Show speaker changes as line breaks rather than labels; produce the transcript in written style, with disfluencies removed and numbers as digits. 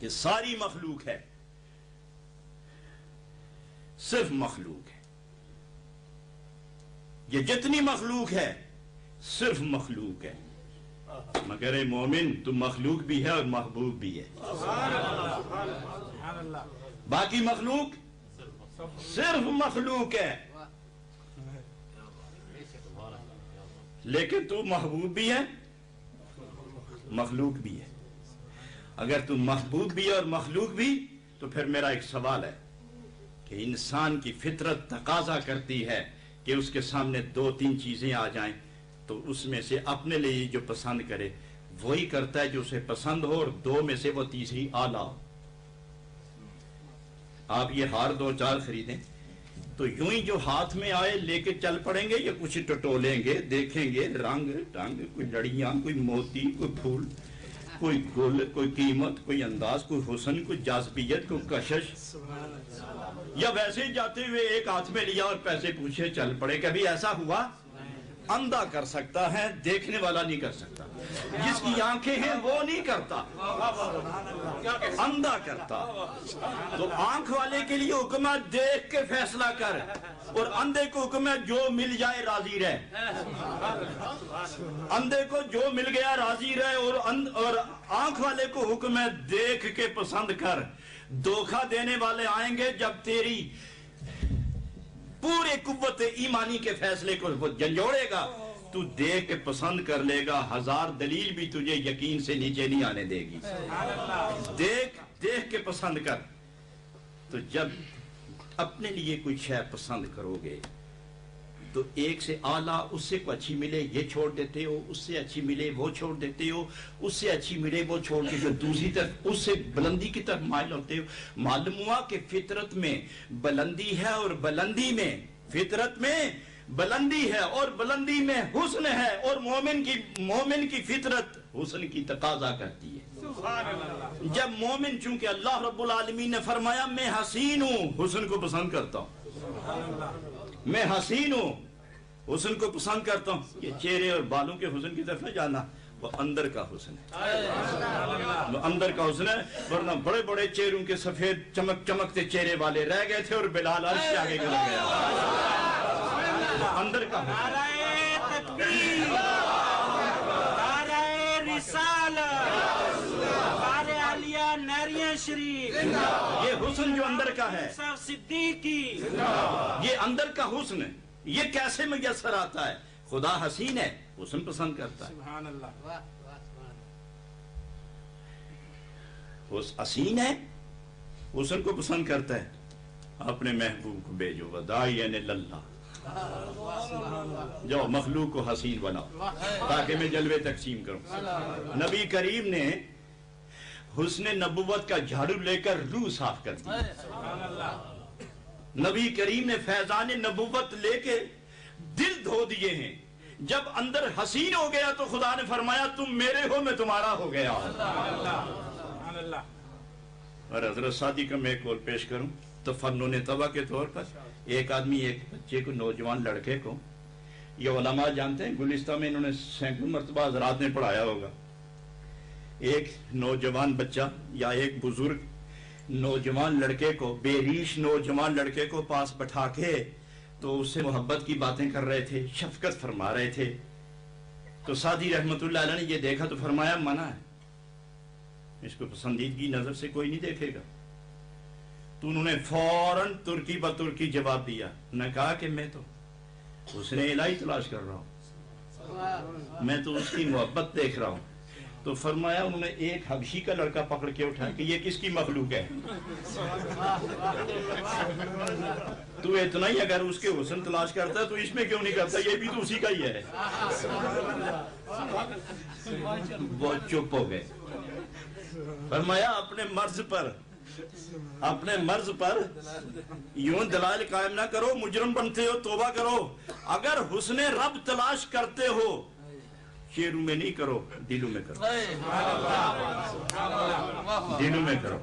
کہ ساری مخلوق ہے، صرف مخلوق ہے، یہ جتنی مخلوق ہے صرف مخلوق ہے، مگر اے مومن تو مخلوق بھی ہے اور محبوب بھی ہے۔ باقی مخلوق صرف مخلوق ہے، لیکن تو محبوب بھی ہے مخلوق بھی ہے۔ اگر تو محبوب بھی اور مخلوق بھی تو پھر میرا ایک سوال ہے کہ انسان کی فطرت تقاضا کرتی ہے کہ اس کے سامنے دو تین چیزیں آ جائیں تو اس میں سے اپنے لیے جو پسند کرے وہی کرتا ہے جو اسے پسند ہو، اور دو میں سے وہ تیسری اعلیٰ ہو۔ آپ یہ ہار دو چار خریدیں تو یوں ہی جو ہاتھ میں آئے لے کے چل پڑیں گے یا کچھ ٹٹولیں گے، دیکھیں گے رنگ ٹنگ، کوئی لڑیاں، کوئی موتی، کوئی پھول، کوئی گل، کوئی قیمت، کوئی انداز، کوئی حسن، کوئی جاذبیت، کوئی کشش، یا ویسے ہی جاتے ہوئے ایک ہاتھ میں لیا اور پیسے پوچھے چل پڑے۔ کبھی ایسا ہوا؟ اندھا کر سکتا ہے، دیکھنے والا نہیں کر سکتا۔ جس کی آنکھیں ہیں وہ نہیں کرتا، اندھا کرتا۔ تو آنکھ والے کے لیے حکم ہے دیکھ کے فیصلہ کر، اور اندھے کو حکم ہے جو مل جائے راضی رہ۔ اندھے کو جو مل گیا راضی رہ، اور آنکھ والے کو حکم ہے دیکھ کے پسند کر۔ دھوکہ دینے والے آئیں گے جب تیری پورے قوت ایمانی کے فیصلے کو وہ جھنجھوڑے گا، تو دیکھ کے پسند کر لے گا، ہزار دلیل بھی تجھے یقین سے نیچے نہیں آنے دے گی۔ دیکھ کے پسند کر۔ تو جب اپنے لیے کوئی شے پسند کرو گے تو ایک سے اعلیٰ، اس سے کوئی اچھی ملے یہ چھوڑ دیتے ہو، اس سے اچھی ملے وہ چھوڑ دیتے ہو، اس سے اچھی ملے وہ چھوڑ کے جو دوسری طرف اس سے بلندی کی طرف مائل ہوتے ہو۔ معلوم ہوا کہ فطرت میں بلندی ہے، اور بلندی میں فطرت میں بلندی ہے، اور بلندی میں حسن ہے، اور مومن کی فطرت حسن کی تقاضا کرتی ہے۔ جب مومن، چونکہ اللہ رب العالمین نے فرمایا میں حسین ہوں، حسن کو پسند کرتا ہوں، میں حسین ہوں، حسن کو پسند کرتا ہوں، یہ چہرے اور بالوں کے حسن کی طرف نہ جانا، وہ اندر کا حسن ہے، وہ اندر کا حسن ہے۔ ورنہ بڑے بڑے چہروں کے سفید چمکتے چہرے والے رہ گئے تھے اور بلال عرش سے آگے گزر گیا۔ وہ اندر کا حسن ہے۔ یہ حسن جو اندر کا ہے، یہ اندر کا حسن ہے، یہ کیسے میسر آتا ہے؟ خدا حسین ہے، حسن پسند کرتا ہے۔ حسین ہے، حسن کو پسند کرتا ہے۔ اپنے محبوب کو بھیجو وداعین اللہ، جو مخلوق کو حسین بناؤ تاکہ میں جلوے تقسیم کروں۔ نبی کریم نے حسن نبوت کا جھاڑو لے کر روح صاف کر دی۔ نبی کریم نے فیضان نبوت لے کے دل دھو دیے ہیں۔ جب اندر حسین ہو گیا تو خدا نے فرمایا تم میرے ہو میں تمہارا ہو گیا ہوں۔ اور حضرت سعدی کا میں ایک قول پیش کروں تفنن طبع کے طور پر، ایک آدمی ایک بچے کو، نوجوان لڑکے کو، یہ علماء جانتے ہیں گلستہ میں انہوں نے سینکڑوں مرتبہ حضرات نے پڑھایا ہوگا، ایک نوجوان بچہ یا ایک بزرگ نوجوان لڑکے کو، بے ریش نوجوان لڑکے کو پاس بٹھا کے تو اس سے محبت کی باتیں کر رہے تھے، شفقت فرما رہے تھے۔ تو سعدی رحمت اللہ علیہ نے یہ دیکھا تو فرمایا منع ہے، اس کو پسندیدگی نظر سے کوئی نہیں دیکھے گا۔ تو انہوں نے فوراً ترکی بترکی جواب دیا، انہوں نے کہا کہ میں تو حسن الہی تلاش کر رہا ہوں، میں تو اس کی محبت دیکھ رہا ہوں۔ تو فرمایا انہوں نے ایک حبشی کا لڑکا پکڑ کے اٹھا کہ یہ کس کی مخلوق ہے؟ تو اتنا ہی اگر اس کے حسن تلاش کرتا ہے تو اس میں کیوں نہیں کرتا؟ یہ بھی تو اسی کا ہی ہے۔ وہ چپ ہو گئے۔ فرمایا اپنے مرض پر یوں دلائل قائم نہ کرو، مجرم بنتے ہو، توبہ کرو۔ اگر حسن رب تلاش کرتے ہو شیروں میں نہیں کرو، دلوں میں کرو، دلوں میں کرو۔